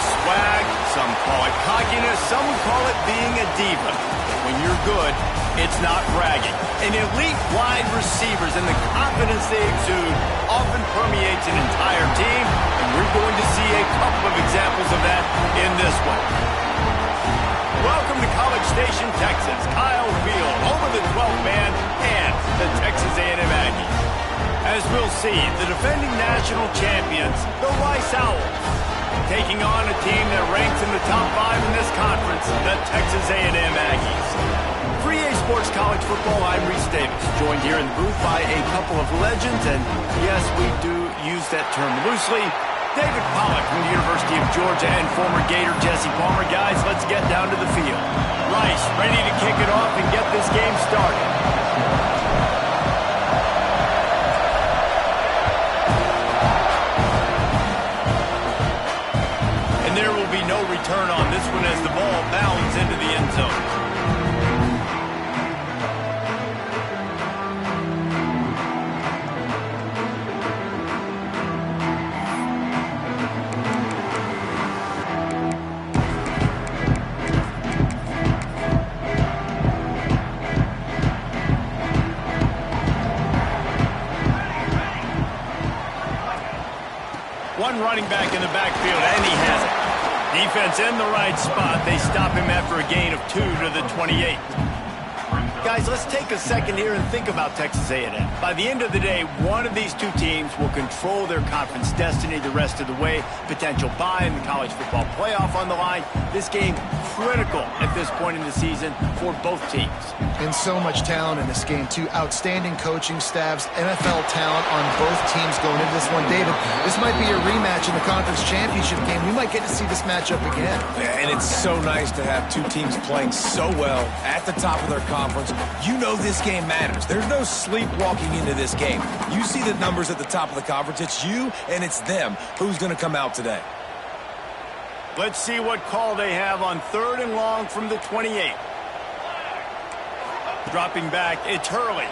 swag, some call it cockiness, some would call it being a diva. When you're good, it's not bragging. And elite wide receivers and the confidence they exude often permeates an entire team, and we're going to see a couple of examples of that in this one. Welcome to College Station, Texas. Kyle Field, home of the 12th man and the Texas A&M Aggies. As we'll see, the defending national champions, the Rice Owls, taking on a team that ranks in the top 5 in this conference, the Texas A&M Aggies. For EA Sports College Football, I'm Reese Davis, joined here in the booth by a couple of legends, and yes, we do use that term loosely. David Pollack from the University of Georgia and former Gator Jesse Palmer. Guys, let's get down to the field. Rice ready to kick it off and get this game started. And there will be no return on this one as the ball bounds into the end zone. One running back in the backfield, and he has it. Defense in the right spot. They stop him after a gain of 2 to the 28. Guys, let's take a second here and think about Texas A&M. By the end of the day, one of these two teams will control their conference destiny the rest of the way. Potential bye in the college football playoff on the line. This game critical at this point in the season for both teams. And so much talent in this game, too. Outstanding coaching staffs, NFL talent on both teams going into this one. David, this might be a rematch in the conference championship game. We might get to see this matchup again. And it's so nice to have two teams playing so well at the top of their conference. You know this game matters. There's no sleepwalking into this game. You see the numbers at the top of the conference. It's you and it's them. Who's going to come out today? Let's see what call they have on 3rd and long from the 28. Dropping back, it's Hurley.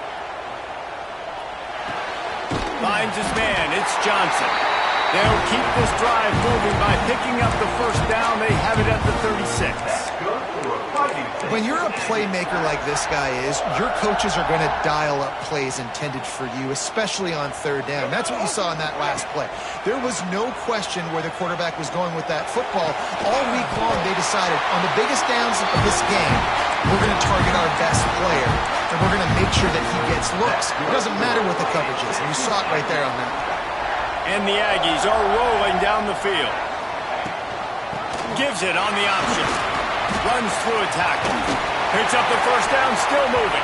Finds his man, it's Johnson. They'll keep this drive moving by picking up the first down. They have it at the 36. When you're a playmaker like this guy is, your coaches are going to dial up plays intended for you, especially on 3rd down. That's what you saw in that last play. There was no question where the quarterback was going with that football. All week long, they decided on the biggest downs of this game, we're going to target our best player, and we're going to make sure that he gets looks. It doesn't matter what the coverage is, and you saw it right there on that. And the Aggies are rolling down the field. Gives it on the option. Runs through a tackle. Picks up the first down, still moving.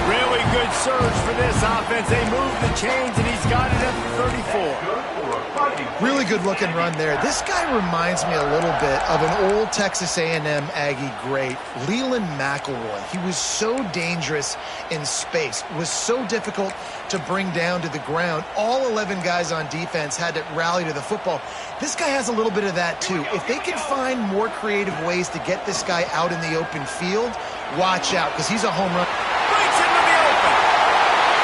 Really good surge for this offense. They move the chains, and he's got it at the 34. Really good looking run there. This guy reminds me a little bit of an old Texas A&M Aggie great, Leland McElroy. He was so dangerous in space, was so difficult to bring down to the ground. All 11 guys on defense had to rally to the football. This guy has a little bit of that too. If they can find more creative ways to get this guy out in the open field, watch out, because he's a home run. Breaks into the open.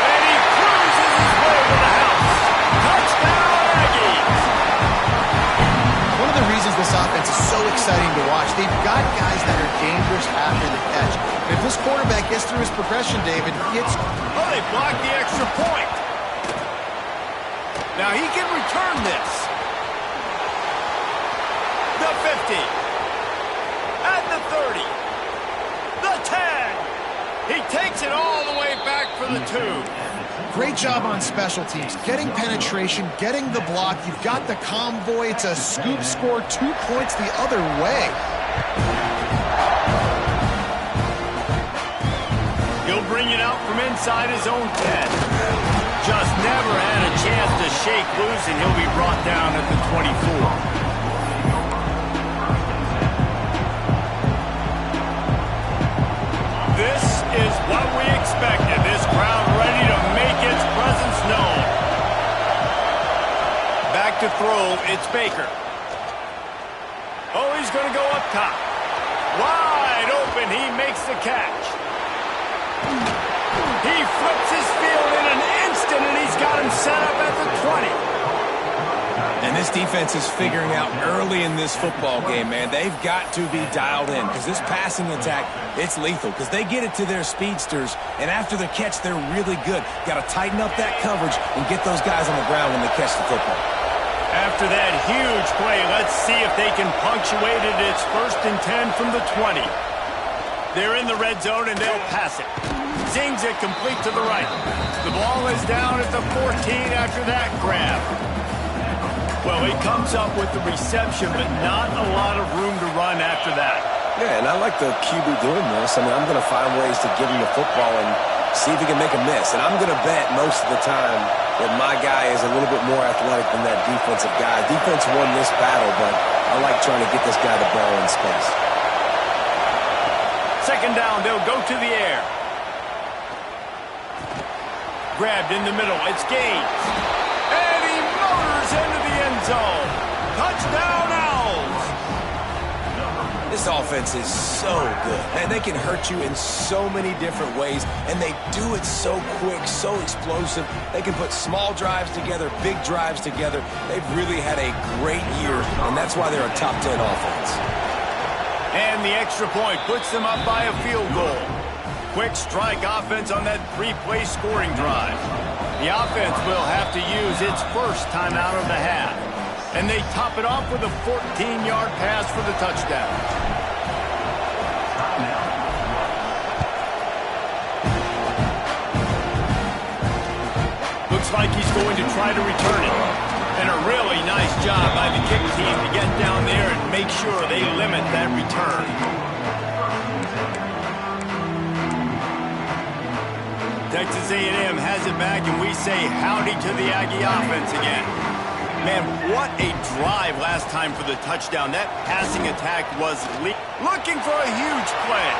And he cruises his way to the house. Touchdown, Aggies. One of the reasons this offense is so exciting to watch, they've got guys that are dangerous after the catch. If this quarterback gets through his progression, David, it's... Oh, they blocked the extra point. Now he can return this. The 50. At the 30. The 10. He takes it all the way back for the 2. Great job on special teams. Getting penetration, getting the block. You've got the convoy. It's a scoop score, 2 points the other way. He'll bring it out from inside his own 10. Just never had a chance to shake loose, and he'll be brought down at the 24. This is what we expected. This crowd ready to make its presence known. Back to throw, it's Baker. Oh, he's going to go up top. Wide open, he makes the catch. He flips his field in an instant, and he's got him set up at the 20. And this defense is figuring out early in this football game, man. They've got to be dialed in because this passing attack, it's lethal because they get it to their speedsters, and after the catch, they're really good. Got to tighten up that coverage and get those guys on the ground when they catch the football. After that huge play, let's see if they can punctuate it. It's 1st and 10 from the 20. They're in the red zone, and they'll pass it. Zings it complete to the right. The ball is down at the 14 after that grab. Well, he comes up with the reception, but not a lot of room to run after that. Yeah, and I like the QB doing this. I mean, I'm going to find ways to give him the football and see if he can make a miss. And I'm going to bet most of the time that my guy is a little bit more athletic than that defensive guy. Defense won this battle, but I like trying to get this guy the ball in space. 2nd down, they'll go to the air. Grabbed in the middle, it's Gaines. And he motors into the end zone. Touchdown, Owls! This offense is so good. And they can hurt you in so many different ways, and they do it so quick, so explosive. They can put small drives together, big drives together. They've really had a great year, and that's why they're a top 10 offense. And the extra point puts them up by a field goal. Quick strike offense on that 3-play scoring drive. The offense will have to use its first timeout of the half. And they top it off with a 14-yard pass for the touchdown. Looks like he's going to try to return it. And a really nice job by the kick team to get down there and make sure they limit that return. Texas A&M has it back, and we say howdy to the Aggie offense again. Man, what a drive last time for the touchdown. That passing attack was looking for a huge play.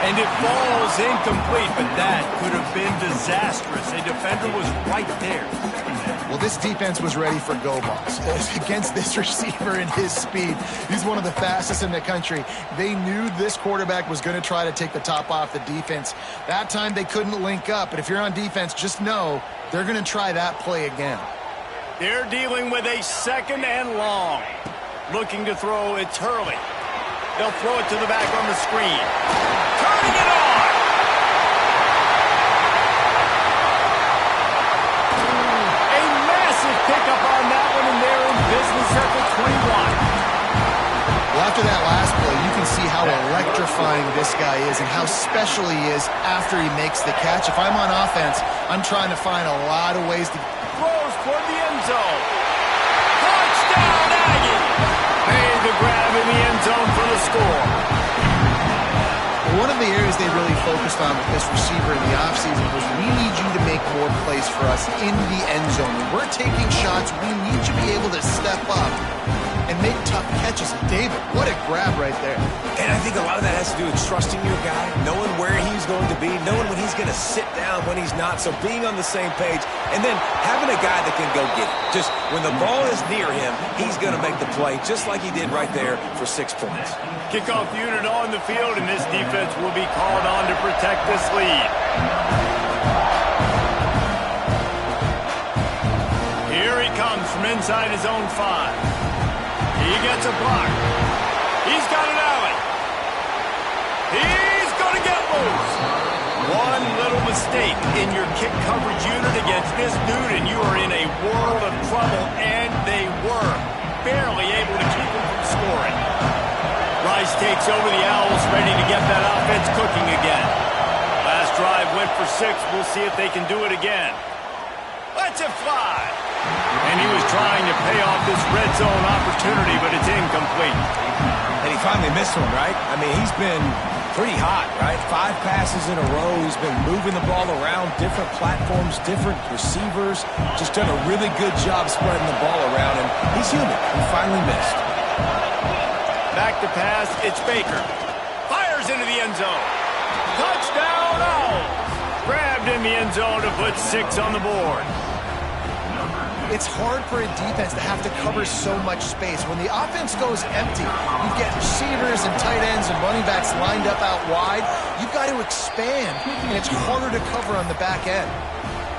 And it falls incomplete, but that could have been disastrous. A defender was right there. Well, this defense was ready for go balls. Against this receiver and his speed, he's one of the fastest in the country. They knew this quarterback was going to try to take the top off the defense. That time they couldn't link up, but if you're on defense, just know they're going to try that play again. They're dealing with a 2nd and long. Looking to throw, it's Hurley. They'll throw it to the back on the screen. Turning it on! A massive pickup on that one, and they're in business at the 21. Well, after that last play, you can see how electrifying this guy is and how special he is after he makes the catch. If I'm on offense, I'm trying to find a lot of ways to... Throws toward the end zone. Touchdown, Aggie! Made the grab in the end zone for the score. One of the areas they really focused on with this receiver in the offseason was we need you to make more plays for us in the end zone. When we're taking shots, we need you to be able to step up and make tough catches. David, what a grab right there. And I think a lot of that has to do with trusting your guy, knowing where he's going to be, knowing when he's going to sit down, when he's not. So being on the same page, and then having a guy that can go get it. Just when the ball is near him, he's going to make the play, just like he did right there for 6 points. Kickoff unit on the field, and this defense will be called on to protect this lead. Here he comes from inside his own 5. He gets a block. He's got an alley. He's going to get loose. One little mistake in your kick coverage unit against this dude, and you are in a world of trouble, and they were barely able to keep him from scoring. Rice takes over the Owls, ready to get that offense cooking again. Last drive went for 6. We'll see if they can do it again. Let's it fly. And he was trying to pay off this red zone opportunity, but it's incomplete. And he finally missed one, right? I mean, he's been pretty hot, right? 5 passes in a row. He's been moving the ball around, different platforms, different receivers. Just done a really good job spreading the ball around, and he's human. He finally missed. Back to pass, it's Baker. Fires into the end zone. Touchdown, Owls! Grabbed in the end zone to put 6 on the board. It's hard for a defense to have to cover so much space. When the offense goes empty, you get receivers and tight ends and running backs lined up out wide. You've got to expand, and it's harder to cover on the back end.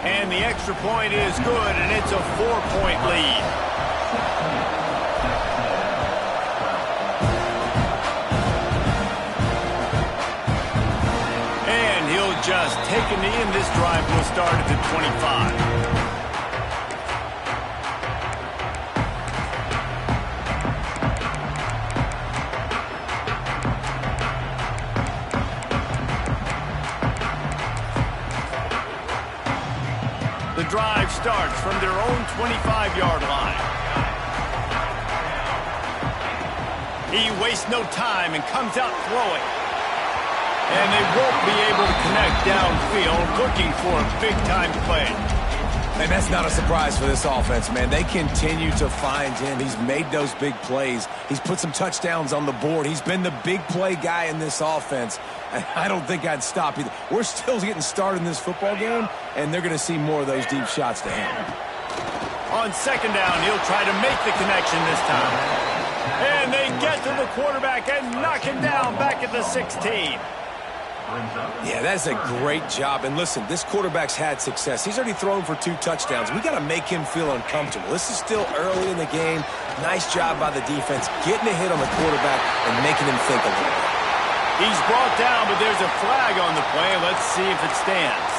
And the extra point is good, and it's a 4-point lead. just take a knee, and this drive will start at the 25. The drive starts from their own 25-yard line. He wastes no time and comes out throwing. And they won't be able to connect downfield, looking for a big-time play. And that's not a surprise for this offense, man. They continue to find him. He's made those big plays. He's put some touchdowns on the board. He's been the big play guy in this offense. And I don't think I'd stop either. We're still getting started in this football game, and they're going to see more of those deep shots to him. On second down, he'll try to make the connection this time. And they get to the quarterback and knock him down back at the 16. Yeah, that's a great job. And listen, this quarterback's had success. He's already thrown for 2 touchdowns. We got to make him feel uncomfortable. This is still early in the game. Nice job by the defense, getting a hit on the quarterback and making him think a little bit. He's brought down, but there's a flag on the play. Let's see if it stands.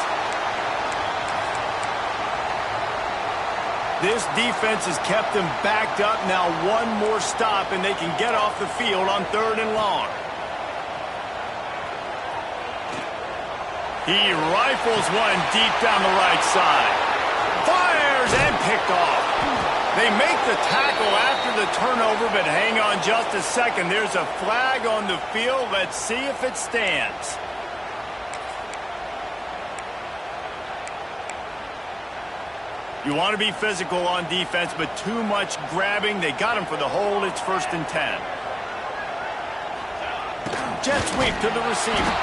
This defense has kept them backed up. Now one more stop, and they can get off the field on 3rd and long. He rifles one deep down the right side. Fires and picked off. They make the tackle after the turnover, but hang on just a second. There's a flag on the field. Let's see if it stands. You want to be physical on defense, but too much grabbing. They got him for the hold. It's 1st and 10. Jet sweep to the receiver.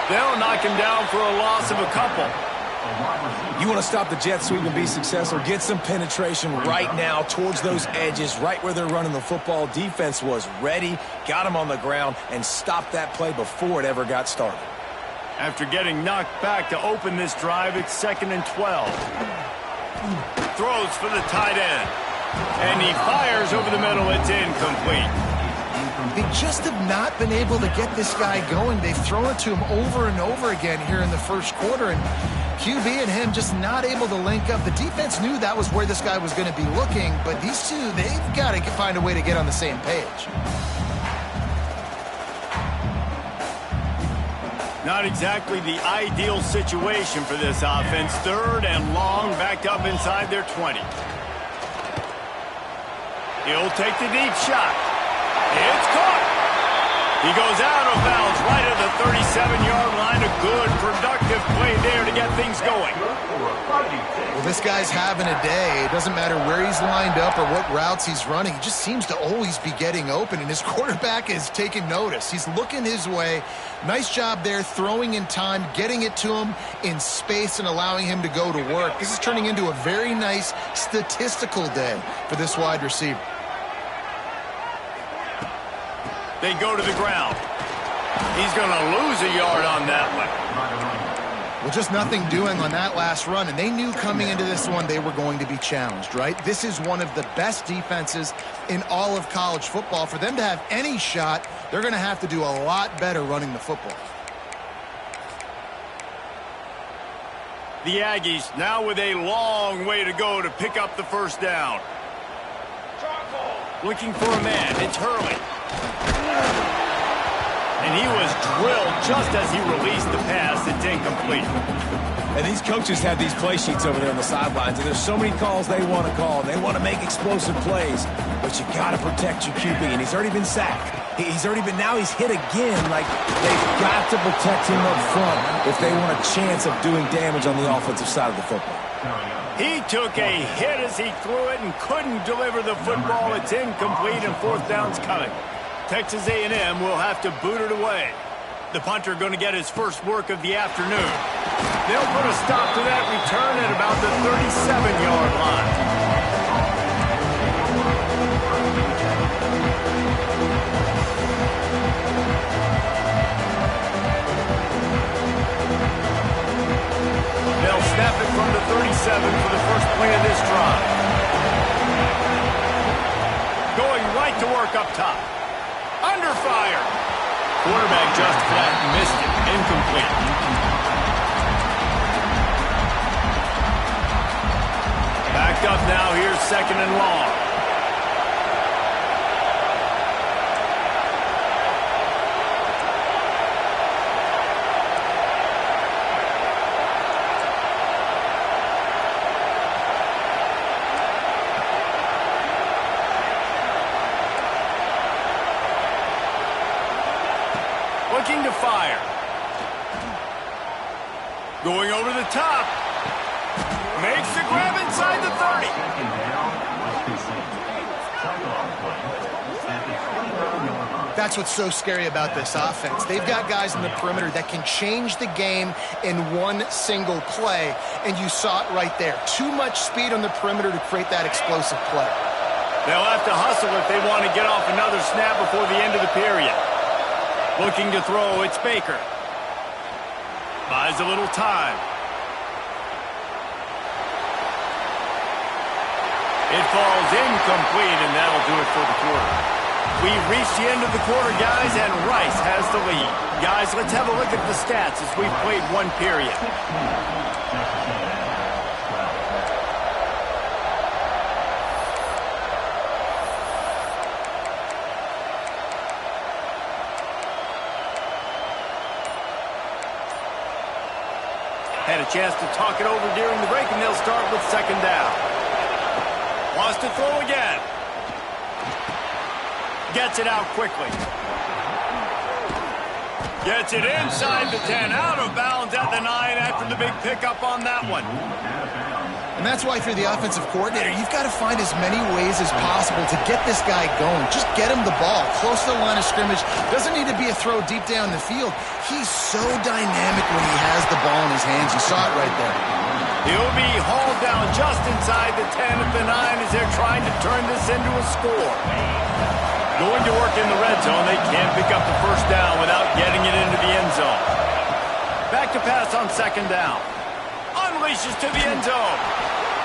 They'll knock him down for a loss of a couple. You want to stop the jet sweep and be successful, get some penetration right now towards those edges, right where they're running the football. Defense was ready, got him on the ground, and stopped that play before it ever got started. After getting knocked back to open this drive, it's 2nd and 12. Throws for the tight end. And he fires over the middle. It's incomplete. They just have not been able to get this guy going. They've thrown it to him over and over again here in the first quarter, and QB and him just not able to link up. The defense knew that was where this guy was going to be looking, but these two, they've got to find a way to get on the same page. Not exactly the ideal situation for this offense. 3rd and long, backed up inside their 20. He'll take the deep shot. It's caught. He goes out of bounds right at the 37-yard line. A good, productive play there to get things going. Well, this guy's having a day. It doesn't matter where he's lined up or what routes he's running. He just seems to always be getting open, and his quarterback is taking notice. He's looking his way. Nice job there, throwing in time, getting it to him in space and allowing him to go to work. This is turning into a very nice statistical day for this wide receiver. They go to the ground. He's going to lose a yard on that one. Well, just nothing doing on that last run, and they knew coming into this one they were going to be challenged, right? This is one of the best defenses in all of college football. For them to have any shot, they're going to have to do a lot better running the football. The Aggies now with a long way to go to pick up the 1st down. Looking for a man. It's Hurley. And he was drilled just as he released the pass. It's incomplete. And these coaches have these play sheets over there on the sidelines, and there's so many calls they want to call. They want to make explosive plays, but you got to protect your QB, and he's already been sacked. Now he's hit again. Like, they've got to protect him up front if they want a chance of doing damage on the offensive side of the football. He took a hit as he threw it and couldn't deliver the football. It's incomplete, and 4th down's coming. Texas A&M will have to boot it away. The punter going to get his first work of the afternoon. They'll put a stop to that return at about the 37-yard line. They'll snap it from the 37 for the first play of this drive. Going right to work up top. Under fire. Quarterback just flat missed it. Incomplete. picked up now. Here's 2nd and long. Looking to fire. Going over the top. Makes the grab inside the 30. That's what's so scary about this offense. They've got guys in the perimeter that can change the game in one single play, and you saw it right there. Too much speed on the perimeter to create that explosive play. They'll have to hustle if they want to get off another snap before the end of the period. Looking to throw, it's Baker. Buys a little time. It falls incomplete, and that'll do it for the quarter. We've reached the end of the quarter, guys, and Rice has the lead. Guys, let's have a look at the stats as we've played one period. Had a chance to talk it over during the break, and they'll start with 2nd down. Wants to throw again. Gets it out quickly. Gets it inside the 10, out of bounds at the 9 after the big pickup on that one. And that's why if you're the offensive coordinator, you've got to find as many ways as possible to get this guy going. Just get him the ball close to the line of scrimmage. Doesn't need to be a throw deep down the field. He's so dynamic when he has the ball in his hands. You saw it right there. He'll be hauled down just inside the 10 at the 9 as they're trying to turn this into a score. Going to work in the red zone. They can't pick up the 1st down without getting it into the end zone. Back to pass on 2nd down. Unleashes to the end zone.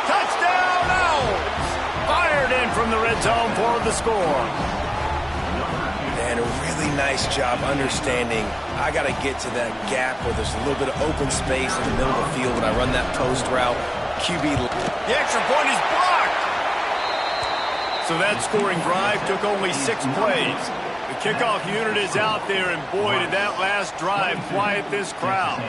Touchdown, Owls! Fired in from the red zone for the score. And a really nice job understanding I got to get to that gap where there's a little bit of open space in the middle of the field when I run that post route. QB. The extra point is blocked. So that scoring drive took only 6 plays. The kickoff unit is out there, and boy, did that last drive quiet this crowd.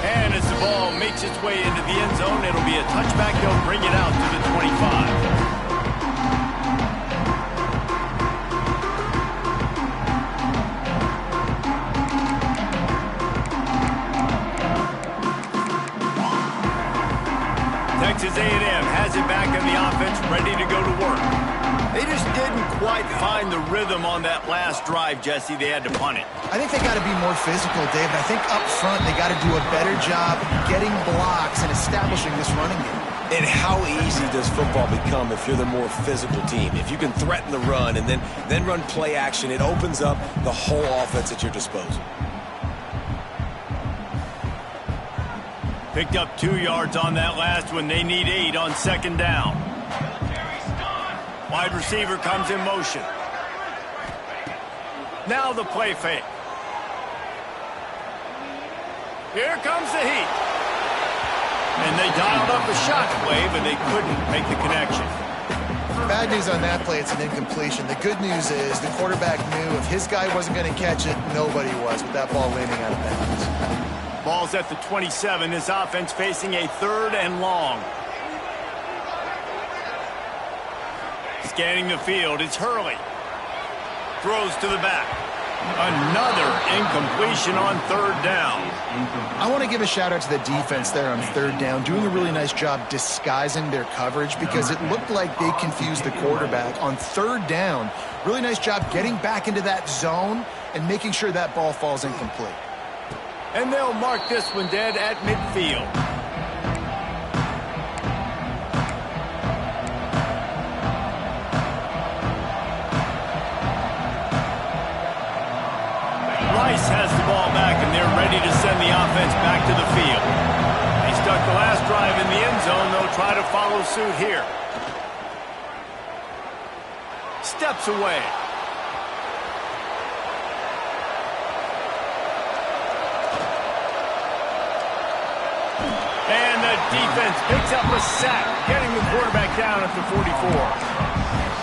And as the ball makes its way into the end zone, it'll be a touchback. They'll bring it out to the 25. Texas A&M has it back in the offense, ready to go to work. They just didn't quite find the rhythm on that last drive, Jesse. They had to punt it. I think they got to be more physical, David. I think up front they got to do a better job getting blocks and establishing this running game. And how easy does football become if you're the more physical team? If you can threaten the run and then run play action, it opens up the whole offense at your disposal. Picked up 2 yards on that last one. They need 8 on 2nd down. Wide receiver comes in motion. Now the play fake. Here comes the heat. And they dialed up a shot play, but they couldn't make the connection. Bad news on that play, it's an incompletion. The good news is the quarterback knew if his guy wasn't going to catch it, nobody was with that ball landing out of bounds. Ball's at the 27. This offense facing a 3rd and long. Scanning the field, it's Hurley. Throws to the back. Another incompletion on 3rd down. I want to give a shout out to the defense there on 3rd down, doing a really nice job disguising their coverage because it looked like they confused the quarterback on 3rd down. Really nice job getting back into that zone and making sure that ball falls incomplete. And they'll mark this one dead at midfield. Rice has the ball back, and they're ready to send the offense back to the field. They stuck the last drive in the end zone. They'll try to follow suit here. steps away. And the defense picks up a sack, getting the quarterback down at the 44.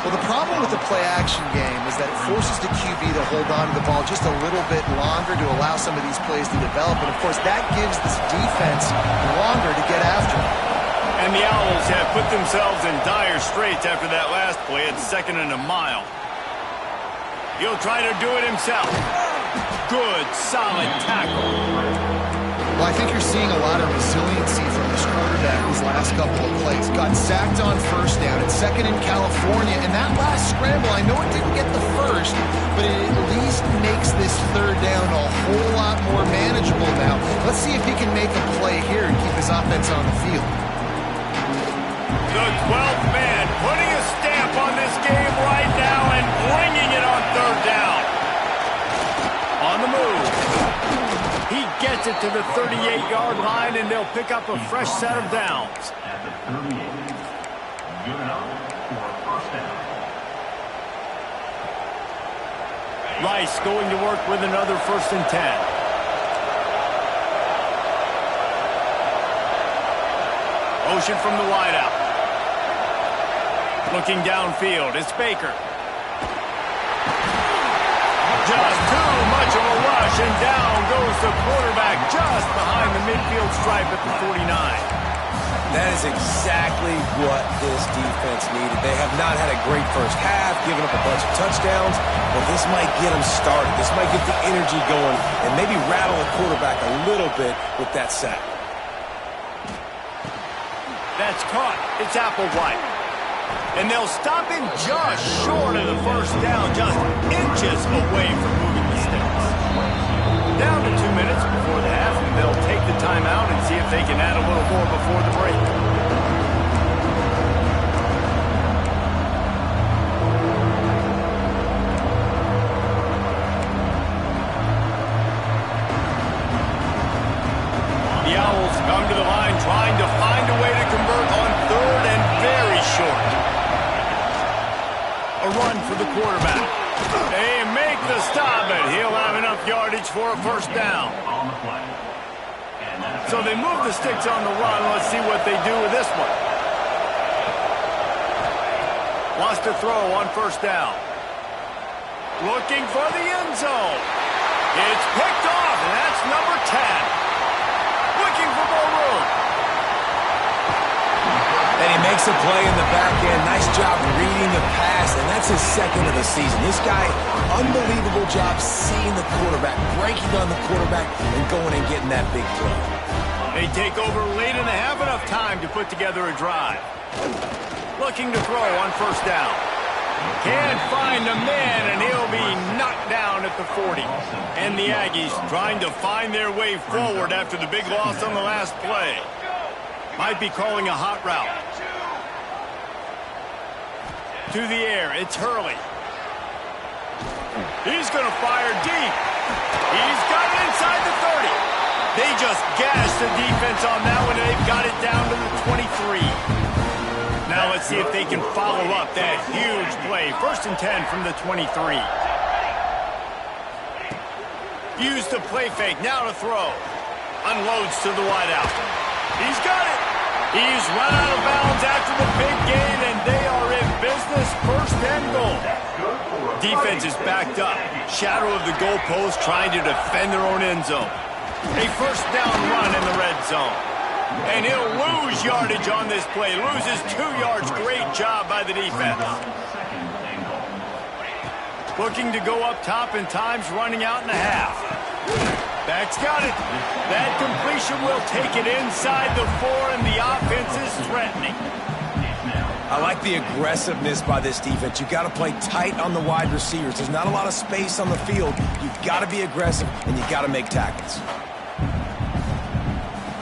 Well, the problem with the play-action game is that it forces the QB to hold on to the ball just a little bit longer to allow some of these plays to develop. And, of course, that gives this defense longer to get after it. And the Owls have put themselves in dire straits after that last play at 2nd and a mile. He'll try to do it himself. Good, solid tackle. Well, I think you're seeing a lot of resiliency from this quarterback these last couple of plays. Got sacked on 1st down. It's 2nd in California. And that last scramble, I know it didn't get the first, but it at least makes this 3rd down a whole lot more manageable now. Let's see if he can make a play here and keep his offense on the field. The 12th man putting a stamp on this game right now and bringing it on 3rd down. On the move. He gets it to the 38-yard line, and they'll pick up a fresh set of downs. At the 38, good enough for a 1st down. Rice going to work with another 1st and 10. Motion from the wideout. Looking downfield, it's Baker. Just too much of a rush, and down goes the quarterback just behind the midfield stripe at the 49. That is exactly what this defense needed. They have not had a great first half, giving up a bunch of touchdowns, but this might get them started. This might get the energy going and maybe rattle the quarterback a little bit with that sack. That's caught. It's Applewhite. And they'll stop him just short of the 1st down, just inches away from moving the sticks. Down to 2 minutes before the half, and they'll take the timeout and see if they can add a little more before the break. The Owls come to the line trying to find a way to convert on 3rd and very short. A run for the quarterback. They make the stop, and he'll have enough yardage for a 1st down. On the play. So they move the sticks on the run. Let's see what they do with this one. Wants to throw on 1st down. Looking for the end zone. It's picked off, and that's number 10. Looking for more room. And he makes a play in the back end. Nice job reading the pass, and that's his 2nd of the season. This guy, unbelievable job seeing the quarterback, breaking on the quarterback, and going and getting that big play. They take over late in the half, enough time to put together a drive. Looking to throw on 1st down. Can't find a man, and he'll be knocked down at the 40. And the Aggies trying to find their way forward after the big loss on the last play. Might be calling a hot route. To the air, it's Hurley. He's going to fire deep. He's got it inside the 30. They just gashed the defense on that one, and they've got it down to the 23. Now let's see if they can follow up that huge play. 1st and 10 from the 23. Use the play fake, now to throw. Unloads to the wideout. He's got it. He's run out of bounds after the big gain, and they are in business. 1st and goal. Defense is backed up. Shadow of the goalpost trying to defend their own end zone. A 1st down run in the red zone. And he'll lose yardage on this play. Loses 2 yards. Great job by the defense. Looking to go up top, and time's running out in the half. Back's got it. That completion will take it inside the 4, and the offense is threatening. I like the aggressiveness by this defense. You've got to play tight on the wide receivers. There's not a lot of space on the field. You've got to be aggressive, and you've got to make tackles.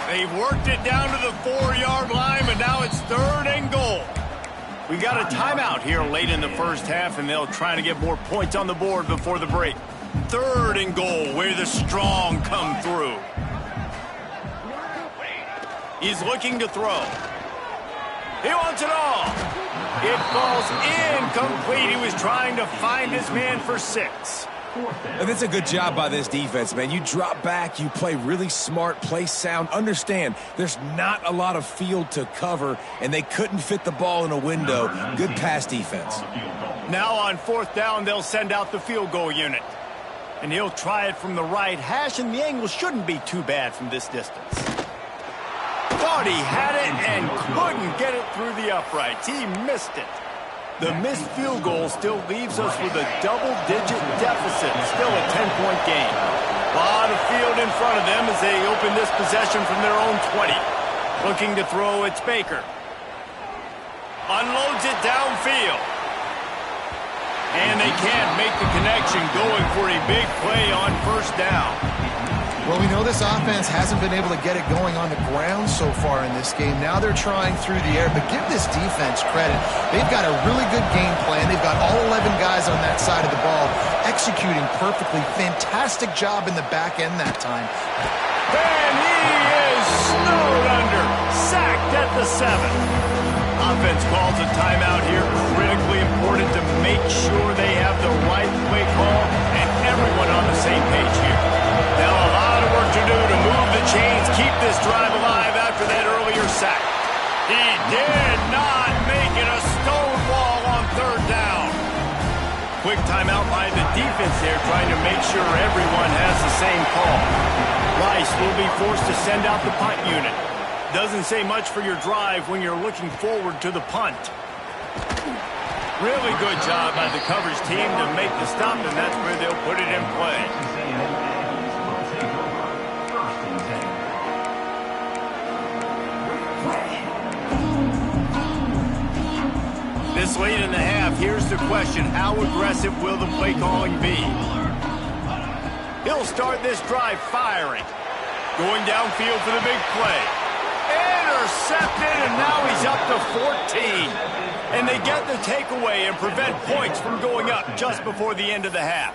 They've worked it down to the 4-yard line, but now it's 3rd and goal. We got a timeout here late in the 1st half, and they'll try to get more points on the board before the break. 3rd and goal, where the strong come through. He's looking to throw. He wants it all. It falls incomplete. He was trying to find his man for 6. And that's a good job by this defense, man. You drop back, you play really smart, play sound. Understand, there's not a lot of field to cover, and they couldn't fit the ball in a window. Good pass defense. Now on 4th down, they'll send out the field goal unit. And he'll try it from the right hash, and the angle shouldn't be too bad from this distance. Thought he had it and couldn't get it through the uprights. He missed it. The missed field goal still leaves us with a double-digit deficit. Still a 10-point game. A lot of field in front of them as they open this possession from their own 20. Looking to throw, it's Baker. Unloads it downfield. And they can't make the connection, going for a big play on 1st down. Well, we know this offense hasn't been able to get it going on the ground so far in this game. Now they're trying through the air, but give this defense credit. They've got a really good game plan. They've got all 11 guys on that side of the ball executing perfectly. Fantastic job in the back end that time. And he is snowed under. Sacked at the 7. Offense calls a timeout here. Critically important to make sure they have the right play call and everyone on the same page here. Now a lot of work to do to move the chains, keep this drive alive after that earlier sack. He did not make it a stonewall on 3rd down. Quick timeout by the defense there, trying to make sure everyone has the same call. Rice will be forced to send out the punt unit. Doesn't say much for your drive when you're looking forward to the punt. Really good job by the coverage team to make the stop, and that's where they'll put it in play. This late in the half, here's the question: how aggressive will the play calling be? He'll start this drive firing. Going downfield for the big play. Intercepted, and now he's up to 14. And they get the takeaway and prevent points from going up just before the end of the half.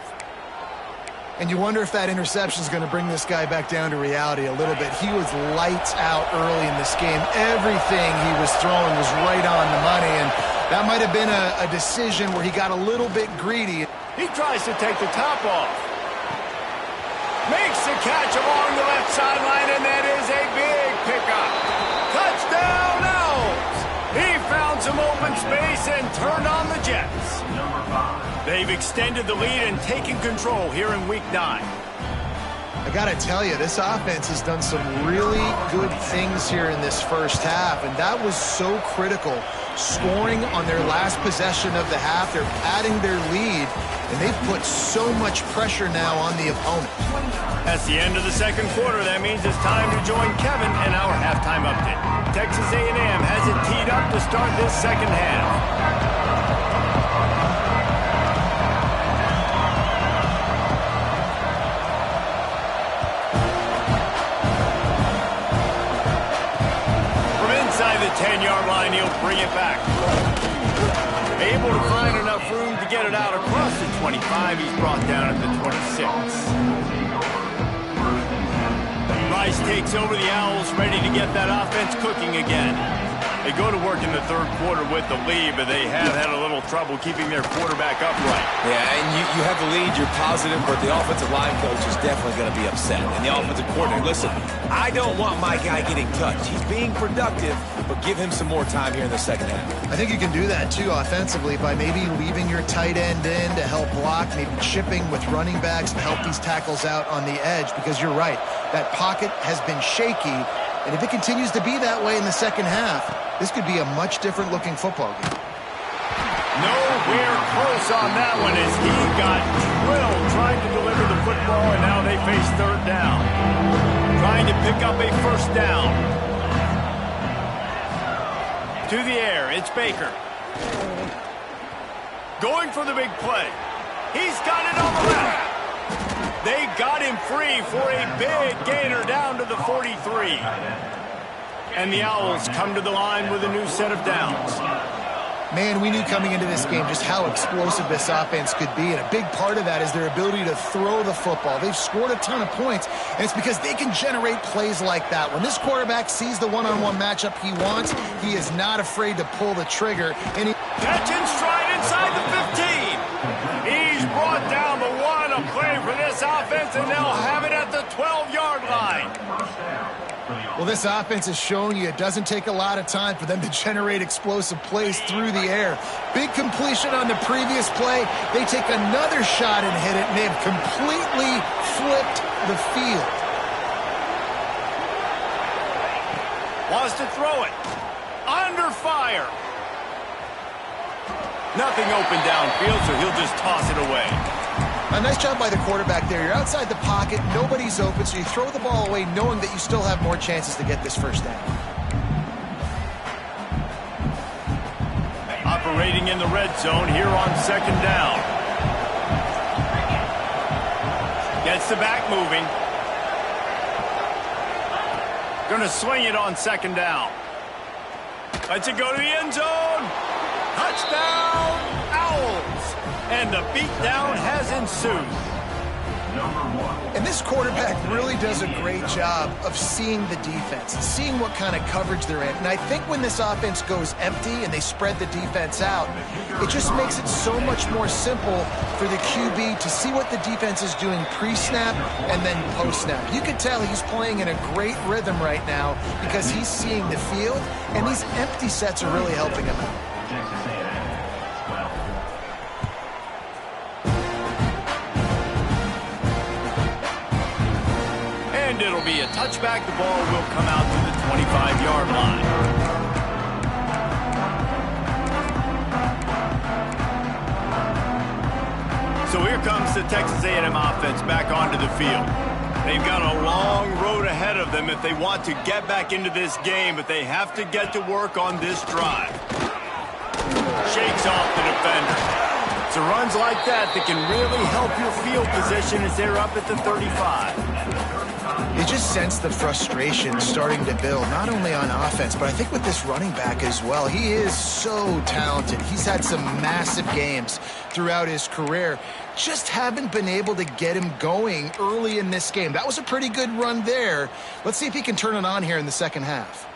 And you wonder if that interception is going to bring this guy back down to reality a little bit. He was lights out early in this game. Everything he was throwing was right on the money, and that might have been a decision where he got a little bit greedy. He tries to take the top off. Makes the catch along the left sideline, and that is a big pickup. Touchdown, Owls! He found some open space and turned on the Jets. They've extended the lead and taken control here in Week 9. I got to tell you, this offense has done some really good things here in this first half, and that was so critical. Scoring on their last possession of the half, they're padding their lead, and they've put so much pressure now on the opponent. That's the end of the 2nd quarter. That means it's time to join Kevin in our halftime update. Texas A&M has it teed up to start this 2nd half. The 10-yard line, he'll bring it back. Able to find enough room to get it out across the 25. He's brought down at the 26. Rice takes over the Owls, ready to get that offense cooking again. They go to work in the 3rd quarter with the lead, but they have had a little trouble keeping their quarterback upright. Yeah, and you have the lead, you're positive, but the offensive line coach is definitely going to be upset. And the offensive coordinator, listen, I don't want my guy getting touched. He's being productive, but give him some more time here in the 2nd half. I think you can do that, too, offensively, by maybe leaving your tight end in to help block, maybe chipping with running backs to help these tackles out on the edge, because you're right, that pocket has been shaky, and if it continues to be that way in the 2nd half, this could be a much different looking football game. Nowhere close on that one as he got drilled trying to deliver the football, and now they face 3rd down. Trying to pick up a 1st down. To the air, it's Baker. Going for the big play. He's got it on the left. They got him free for a big gainer down to the 43. And the Owls come to the line with a new set of downs. Man, we knew coming into this game just how explosive this offense could be, and a big part of that is their ability to throw the football. They've scored a ton of points, and it's because they can generate plays like that. When this quarterback sees the one-on-one matchup he wants, he is not afraid to pull the trigger. And catch in stride inside the 15. He's brought down the one, a play for this offense, and they'll have it at the 12-yard line. Well, this offense has shown you it doesn't take a lot of time for them to generate explosive plays through the air. Big completion on the previous play. They take another shot and hit it, and they've completely flipped the field. Wants to throw it. Under fire. Nothing open downfield, so he'll just toss it away. A nice job by the quarterback there. You're outside the pocket, nobody's open, so you throw the ball away knowing that you still have more chances to get this first down. Operating in the red zone here on second down. Gets the back moving. Gonna swing it on second down. Lets it go to the end zone. Touchdown, Owls. And the beatdown has ensued. And this quarterback really does a great job of seeing the defense, seeing what kind of coverage they're in. And I think when this offense goes empty and they spread the defense out, it just makes it so much more simple for the QB to see what the defense is doing pre-snap and then post-snap. You can tell he's playing in a great rhythm right now because he's seeing the field, and these empty sets are really helping him out. And it'll be a touchback. The ball will come out to the 25-yard line. So here comes the Texas A&M offense back onto the field. They've got a long road ahead of them if they want to get back into this game, but they have to get to work on this drive. Shakes off the defender. So runs like that can really help your field position as they're up at the 35. You just sense the frustration starting to build, not only on offense, but I think with this running back as well. He is so talented. He's had some massive games throughout his career. Just haven't been able to get him going early in this game. That was a pretty good run there. Let's see if he can turn it on here in the second half.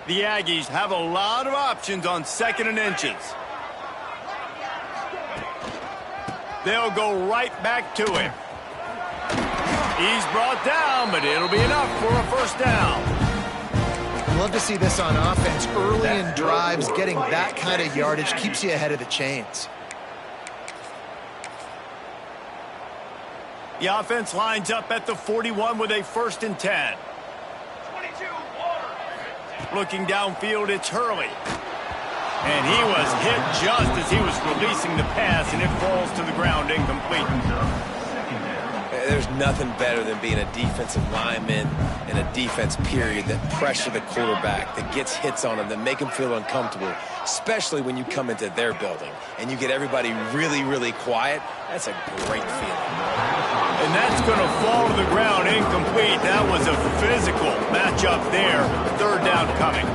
The Aggies have a lot of options on 2nd and inches. They'll go right back to him. He's brought down, but it'll be enough for a first down. Love to see this on offense. Early in drives, getting that kind of yardage keeps you ahead of the chains. The offense lines up at the 41 with a 1st and 10. Looking downfield, it's Hurley. And he was hit just as he was releasing the pass, and it falls to the ground incomplete. There's nothing better than being a defensive lineman in a defense period that pressure the quarterback, that gets hits on him, that make him feel uncomfortable, especially when you come into their building and you get everybody really, really quiet. That's a great feeling. And that's going to fall to the ground incomplete. That was a physical matchup there. 3rd down coming.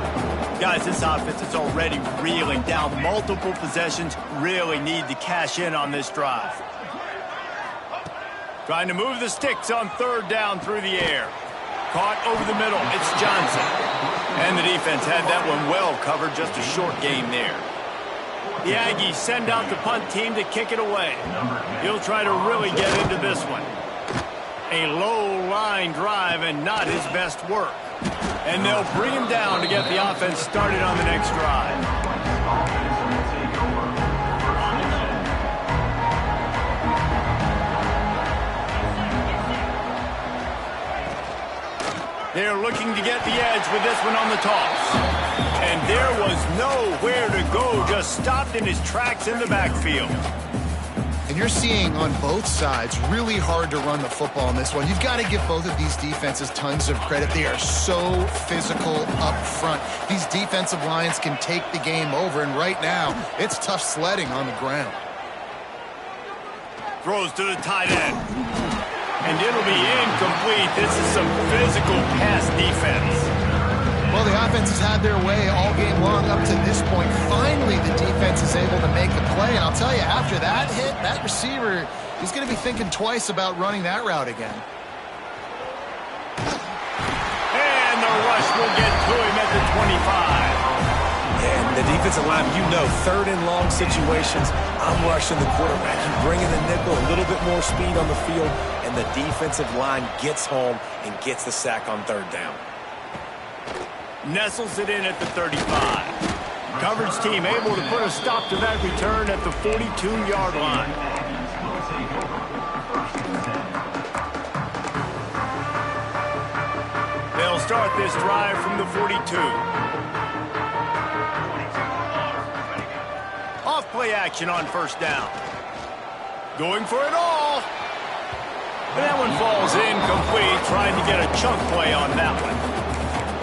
Guys, this offense is already reeling down. Multiple possessions, really need to cash in on this drive. Trying to move the sticks on 3rd down through the air. Caught over the middle. It's Johnson. And the defense had that one well covered. Just a short game there. The Aggies send out the punt team to kick it away. He'll try to really get into this one. A low line drive and not his best work. And they'll bring him down to get the offense started on the next drive. They're looking to get the edge with this one on the toss. And there was nowhere to go, just stopped in his tracks in the backfield. And you're seeing on both sides, really hard to run the football in this one. You've got to give both of these defenses tons of credit. They are so physical up front. These defensive lines can take the game over, and right now, it's tough sledding on the ground. Throws to the tight end. And it'll be incomplete. This is some physical pass defense. Well, the offense has had their way all game long up to this point. Finally, the defense is able to make the play. And I'll tell you, after that hit, that receiver, he's going to be thinking twice about running that route again. And the rush will get to him at the 25. And the defensive line, you know, third and long situations, I'm rushing the quarterback. You bring in the nickel, a little bit more speed on the field, and the defensive line gets home and gets the sack on third down. Nestles it in at the 35. Coverage team able to put a stop to that return at the 42-yard line. They'll start this drive from the 42. Off play action on first down. Going for it all. And that one falls incomplete, trying to get a chunk play on that one.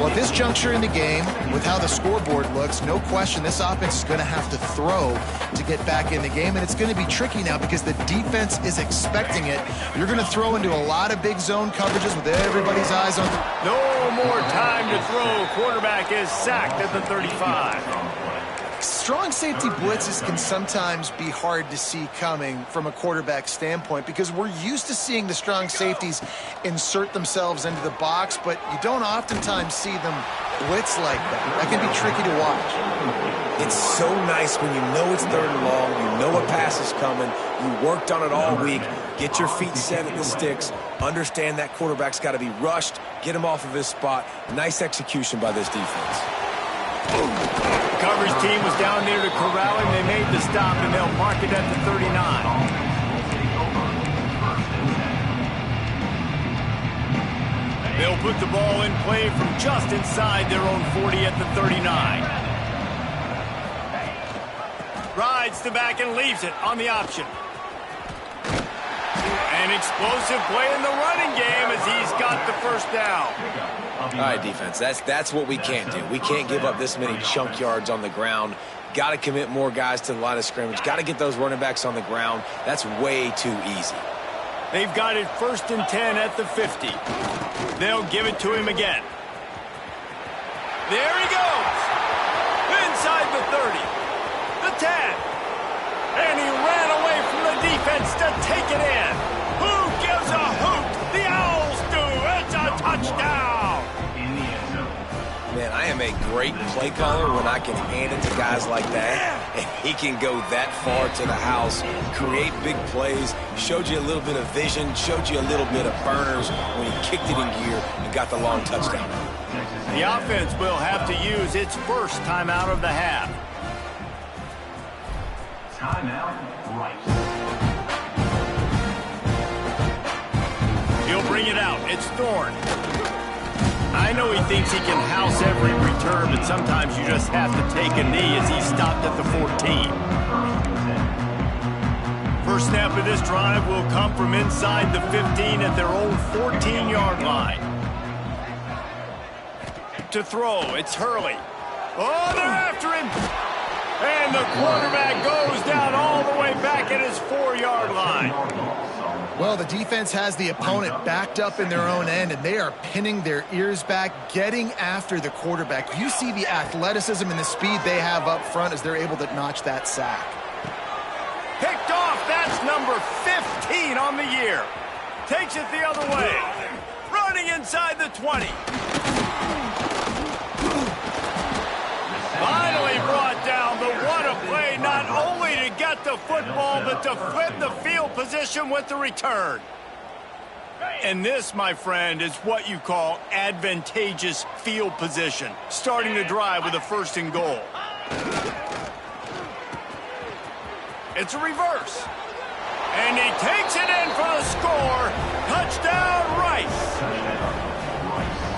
Well, at this juncture in the game, with how the scoreboard looks, no question this offense is going to have to throw to get back in the game, and it's going to be tricky now because the defense is expecting it. You're going to throw into a lot of big zone coverages with everybody's eyes on. No more time to throw. Quarterback is sacked at the 35. Strong safety blitzes can sometimes be hard to see coming from a quarterback standpoint because we're used to seeing the strong safeties insert themselves into the box, but you don't oftentimes see them blitz like that. That can be tricky to watch. It's so nice when you know it's third and long, you know a pass is coming, you worked on it all week, get your feet set at the sticks, understand that quarterback's got to be rushed, get him off of his spot. Nice execution by this defense. Coverage team was down near to corral him. They made the stop, and they'll mark it at the 39. They'll put the ball in play from just inside their own 40 at the 39. Rides the back and leaves it on the option. An explosive play in the running game as he's got the first down. All right, defense, that's what we can't do. We can't give up this many chunk yards on the ground. Got to commit more guys to the line of scrimmage. Got to get those running backs on the ground. That's way too easy. They've got it 1st and 10 at the 50. They'll give it to him again. There he goes. Inside the 30. The 10. And he ran away from the defense to take it in. Who gives a hoot? The Owls do. It's a touchdown. Man, I am a great play caller when I can hand it to guys like that. And he can go that far to the house, create big plays, showed you a little bit of vision, showed you a little bit of burners when he kicked it in gear and got the long touchdown. The offense will have to use its first timeout of the half. Timeout, right. He'll bring it out. It's Thorne. I know he thinks he can house every return, but sometimes you just have to take a knee as he stopped at the 14. First snap of this drive will come from inside the 15 at their own 14-yard line. To throw, it's Hurley. Oh, they're after him! And the quarterback goes down all the way back at his 4-yard line. Well, the defense has the opponent backed up in their own end, and they are pinning their ears back, getting after the quarterback. You see the athleticism and the speed they have up front as they're able to notch that sack. Picked off, that's number 15 on the year. Takes it the other way. Running inside the 20. Finally brought down, but what a play, not only to get the football, but to flip the field position with the return. And this, my friend, is what you call advantageous field position, starting the drive with a 1st and goal. It's a reverse. And he takes it in for the score. Touchdown, Rice.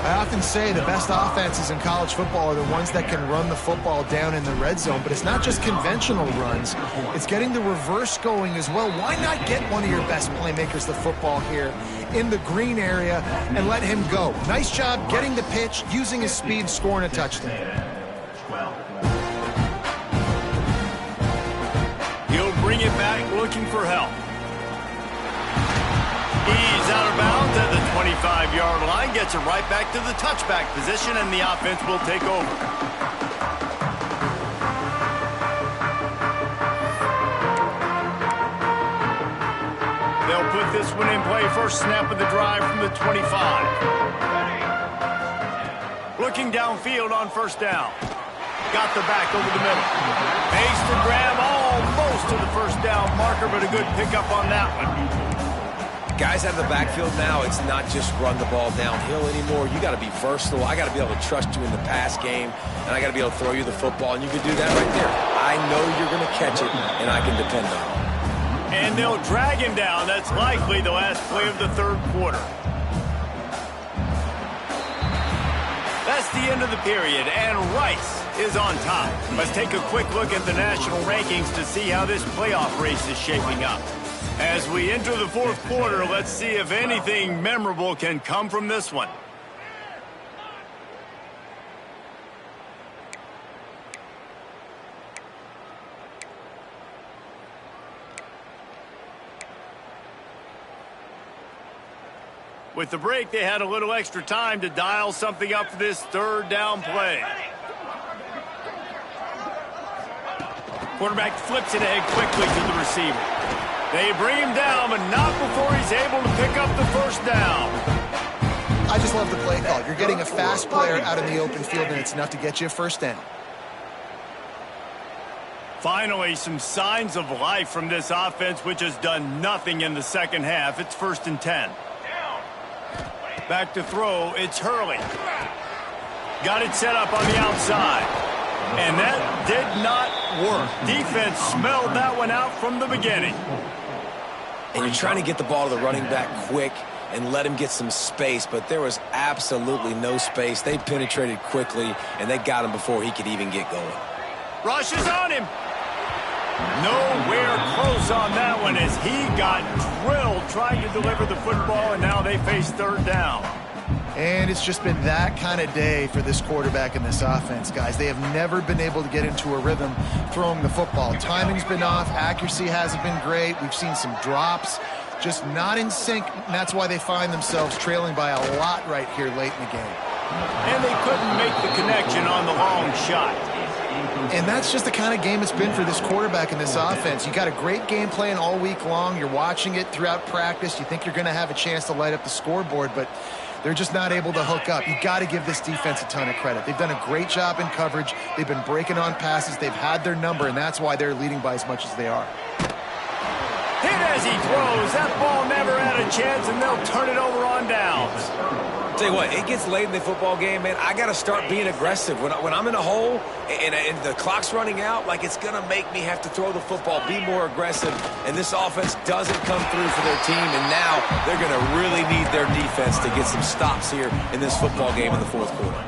I often say the best offenses in college football are the ones that can run the football down in the red zone, but it's not just conventional runs. It's getting the reverse going as well. Why not get one of your best playmakers the football here in the green area and let him go? Nice job getting the pitch, using his speed, scoring a touchdown. He'll bring it back looking for help. He's out of bounds at the 25-yard line, gets it right back to the touchback position, and the offense will take over. They'll put this one in play. First snap of the drive from the 25. Looking downfield on first down. Got the back over the middle. Makes the grab almost to the first down marker, but a good pickup on that one. Guys out of the backfield now, it's not just run the ball downhill anymore. You got to be versatile. I got to be able to trust you in the pass game, and I got to be able to throw you the football, and you can do that right there. I know you're going to catch it, and I can depend on it. And they'll drag him down. That's likely the last play of the third quarter. That's the end of the period, and Rice is on top. Let's take a quick look at the national rankings to see how this playoff race is shaping up. As we enter the fourth quarter, let's see if anything memorable can come from this one. With the break, they had a little extra time to dial something up for this third down play. Quarterback flips it ahead quickly to the receiver. They bring him down, but not before he's able to pick up the first down. I just love the play call. You're getting a fast player out in the open field, and it's enough to get you a first down. Finally, some signs of life from this offense, which has done nothing in the second half. It's 1st and 10. Back to throw, it's Hurley. Got it set up on the outside. And that did not work. Defense smelled that one out from the beginning. And you're trying to get the ball to the running back quick and let him get some space, but there was absolutely no space. They penetrated quickly, and they got him before he could even get going. Rush is on him. Nowhere close on that one as he got drilled trying to deliver the football, and now they face third down. And it's just been that kind of day for this quarterback and this offense, guys. They have never been able to get into a rhythm throwing the football. Timing's been off. Accuracy hasn't been great. We've seen some drops. Just not in sync. And that's why they find themselves trailing by a lot right here late in the game. And they couldn't make the connection on the long shot. And that's just the kind of game it's been for this quarterback and this offense. You got a great game plan all week long. You're watching it throughout practice. You think you're going to have a chance to light up the scoreboard, but they're just not able to hook up. You got to give this defense a ton of credit. They've done a great job in coverage. They've been breaking on passes. They've had their number, and that's why they're leading by as much as they are. Hit as he throws. That ball never had a chance, and they'll turn it over on downs. Tell you what, it gets late in the football game, man. I got to start being aggressive. When I'm in a hole and the clock's running out, like, it's going to make me have to throw the football, be more aggressive, and this offense doesn't come through for their team, and now they're going to really need their defense to get some stops here in this football game in the fourth quarter.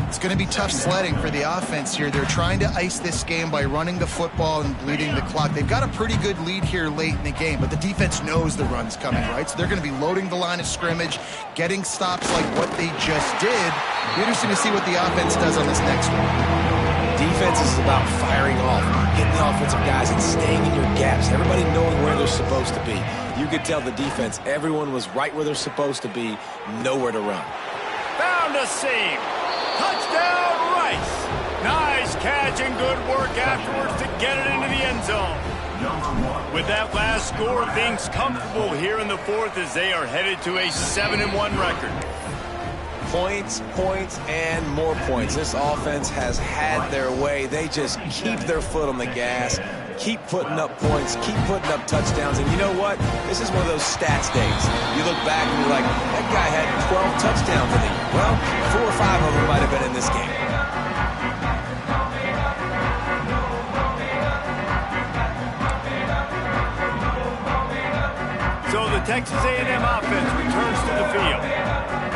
It's going to be tough sledding for the offense here. They're trying to ice this game by running the football and bleeding the clock. They've got a pretty good lead here late in the game, but the defense knows the run's coming, right? So they're going to be loading the line of scrimmage, getting stops like what they just did. Be interesting to see what the offense does on this next one. Defense is about firing off, hitting the offensive guys, and staying in your gaps. Everybody knowing where they're supposed to be. You could tell the defense, everyone was right where they're supposed to be, nowhere to run. Found a seam. Touchdown, Rice. Nice catch and good work afterwards to get it into the end zone. With that last score, things comfortable here in the fourth as they are headed to a 7-1 record. Points, points, and more points. This offense has had their way. They just keep their foot on the gas, keep putting up points, keep putting up touchdowns. And you know what? This is one of those stats days. You look back and you're like, that guy had 12 touchdowns in it. Well, 4 or 5 of them might have been in this game. So the Texas A&M offense returns to the field.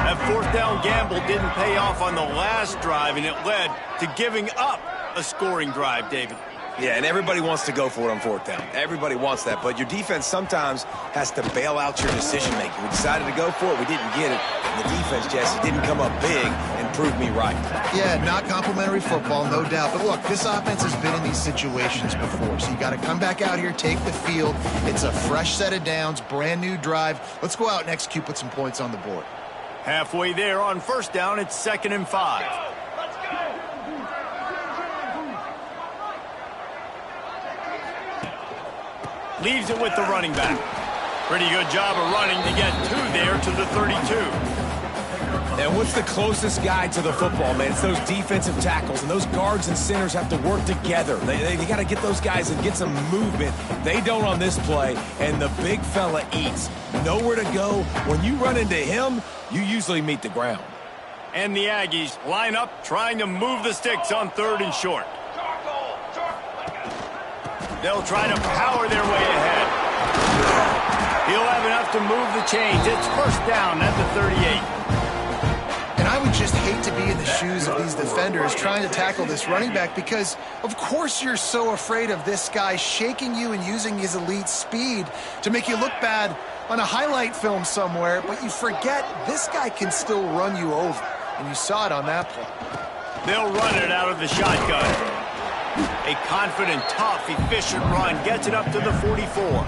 That fourth down gamble didn't pay off on the last drive, and it led to giving up a scoring drive, David. Yeah, and everybody wants to go for it on fourth down. Everybody wants that, but your defense sometimes has to bail out your decision-making. We decided to go for it. We didn't get it. And the defense, Jesse, didn't come up big and prove me right. Yeah, not complimentary football, no doubt. But look, this offense has been in these situations before. So you got to come back out here, take the field. It's a fresh set of downs, brand new drive. Let's go out and execute, put some points on the board. Halfway there on first down, it's 2nd and 5. Let's go. Leaves it with the running back. Pretty good job of running to get 2 there to the 32. And what's the closest guy to the football, man? It's those defensive tackles, and those guards and centers have to work together. They got to get those guys and get some movement. They don't on this play, and the big fella eats. Nowhere to go. When you run into him, you usually meet the ground. And the Aggies line up trying to move the sticks on 3rd and short. They'll try to power their way ahead. He'll have enough to move the chains. It's first down at the 38. And I would just hate to be in the shoes of these defenders trying to tackle this running back because, of course, you're so afraid of this guy shaking you and using his elite speed to make you look bad on a highlight film somewhere, but you forget this guy can still run you over, and you saw it on that play. They'll run it out of the shotgun. A confident, tough, efficient run gets it up to the 44.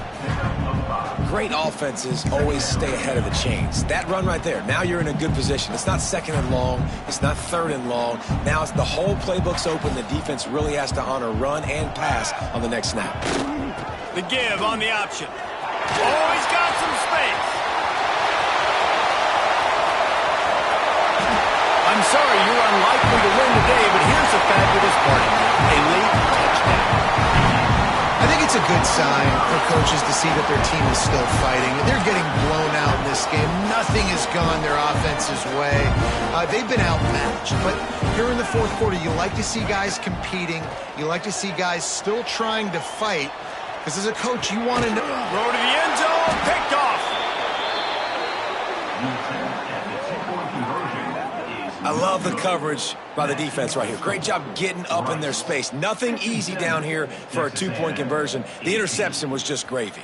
Great offenses always stay ahead of the chains. That run right there, now you're in a good position. It's not 2nd and long. It's not 3rd and long. Now it's the whole playbook's open. The defense really has to honor run and pass on the next snap. The give on the option. Oh, he's got some space. I'm sorry, you're unlikely to win today, but here's a fabulous party. A late touchdown. I think it's a good sign for coaches to see that their team is still fighting. They're getting blown out in this game. Nothing has gone their offense's way. They've been outmatched. But here in the 4th quarter, you like to see guys competing. You like to see guys still trying to fight. Because as a coach, you want to know. Throw to the end zone, picked off. I love the coverage by the defense right here. Great job getting up in their space. Nothing easy down here for a 2-point conversion. The interception was just gravy.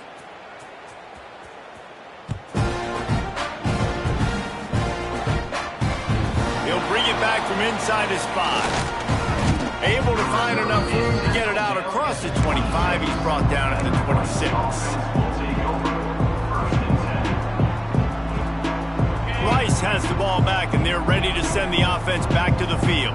He'll bring it back from inside his 5. Able to find enough room to get it out across the 25. He's brought down at the 26. Rice has the ball back, and they're ready to send the offense back to the field.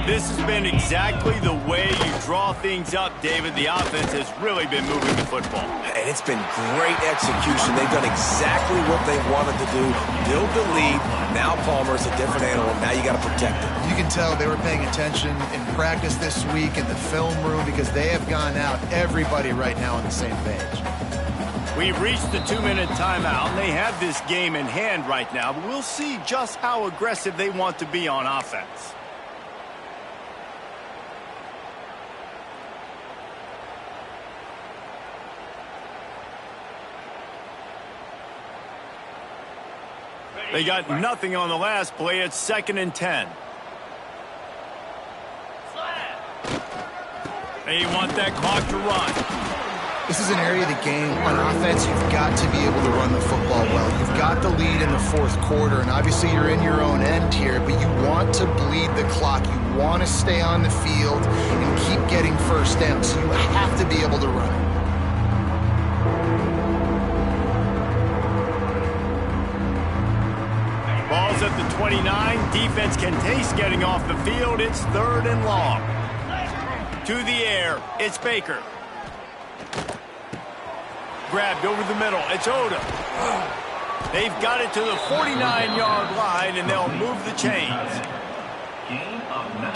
This has been exactly the way you draw things up, David. The offense has really been moving the football. And it's been great execution. They've done exactly what they wanted to do. Build the lead. Now Palmer's a different animal. Now you got to protect it. You can tell they were paying attention in practice this week in the film room because they have gone out, everybody right now on the same page. We've reached the 2-minute timeout, and they have this game in hand right now, but we'll see just how aggressive they want to be on offense. They got nothing on the last play. It's 2nd and 10. They want that clock to run. This is an area of the game. On offense, you've got to be able to run the football well. You've got the lead in the 4th quarter, and obviously you're in your own end here, but you want to bleed the clock. You want to stay on the field and keep getting first down, so you have to be able to run it. Ball's at the 29. Defense can taste getting off the field. It's 3rd and long. To the air. It's Baker. Grabbed over the middle. It's Oda. They've got it to the 49-yard line, and they'll move the chains.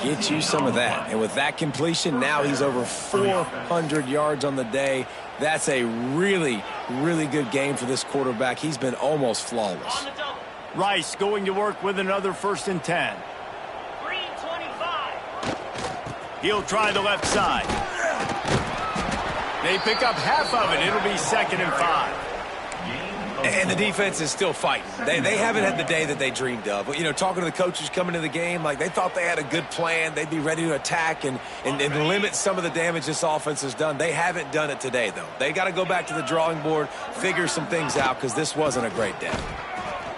Get you some of that. And with that completion, now he's over 400 yards on the day. That's a really, really good game for this quarterback. He's been almost flawless. Rice going to work with another 1st and 10. He'll try the left side. They pick up half of it. It'll be 2nd and 5. And the defense is still fighting. They haven't had the day that they dreamed of. But, you know, talking to the coaches coming to the game, like they thought they had a good plan. They'd be ready to attack and limit some of the damage this offense has done. They haven't done it today, though. They got to go back to the drawing board, figure some things out, because this wasn't a great day.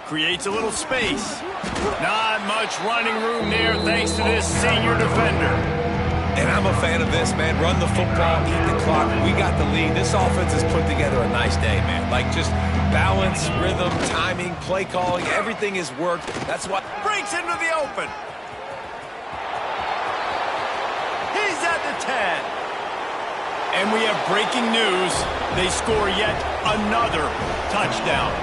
Creates a little space. Not much running room there thanks to this senior defender. And I'm a fan of this, man. Run the football, eat the clock. We got the lead. This offense has put together a nice day, man. Like, just balance, rhythm, timing, play calling, everything has worked. That's what breaks into the open. He's at the 10. And we have breaking news. They score yet another touchdown.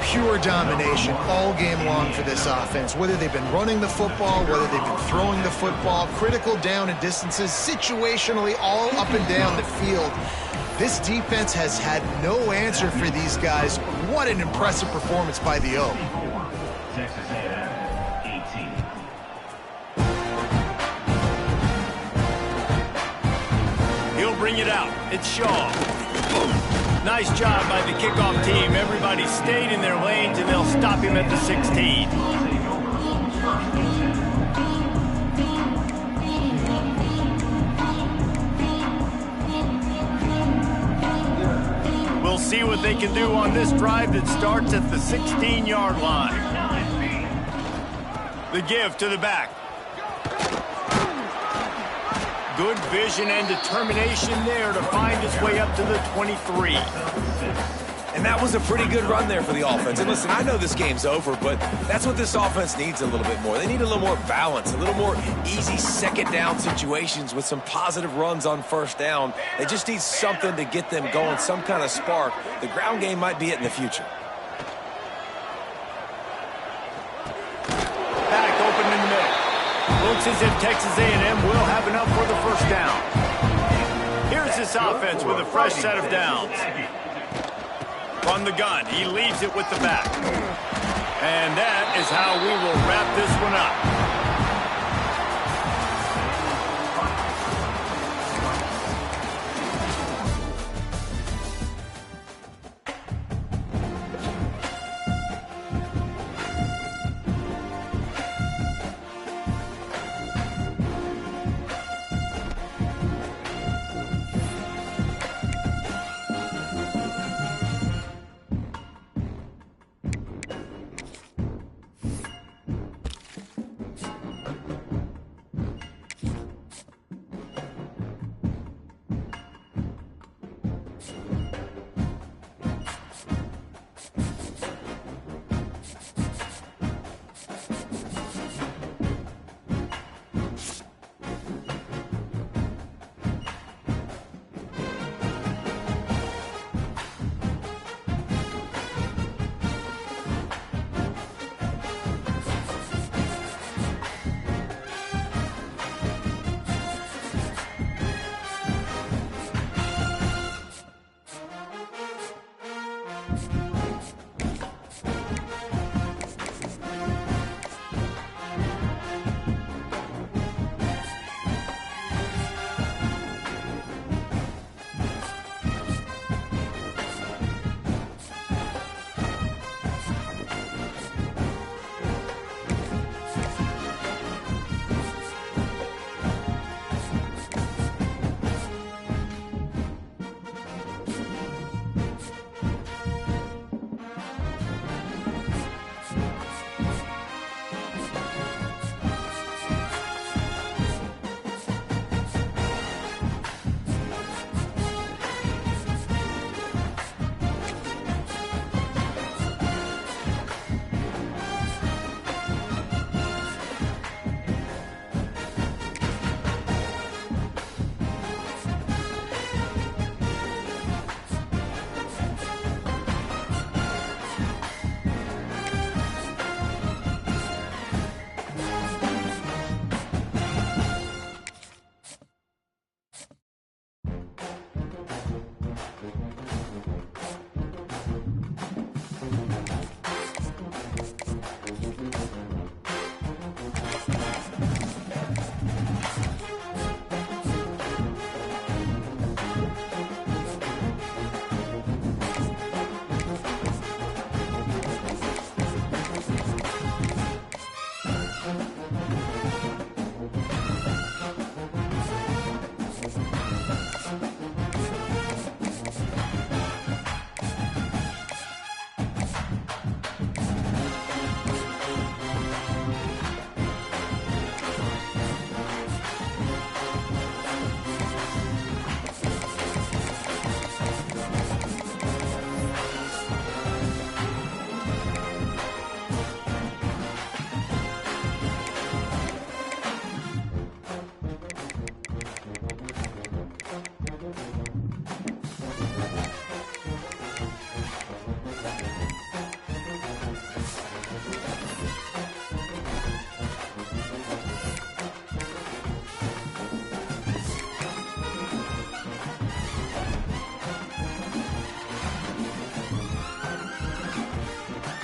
Pure domination all game long for this offense. Whether they've been running the football, whether they've been throwing the football, critical down and distances, situationally all up and down the field. This defense has had no answer for these guys. What an impressive performance by the O. Texas A&M, 18. He'll bring it out. It's Shaw. Nice job by the kickoff team. Everybody stayed in their lanes, and they'll stop him at the 16. We'll see what they can do on this drive that starts at the 16-yard line. The give to the back. Good vision and determination there to find his way up to the 23. And that was a pretty good run there for the offense. And listen, I know this game's over, but that's what this offense needs a little bit more. They need a little more balance, a little more easy second down situations with some positive runs on first down. They just need something to get them going, some kind of spark. The ground game might be it in the future. Back open in the middle. Looks as if Texas A&M will have enough for the first down. Here's this offense with a fresh set of downs. From the gun, he leaves it with the back. And that is how we will wrap this one up.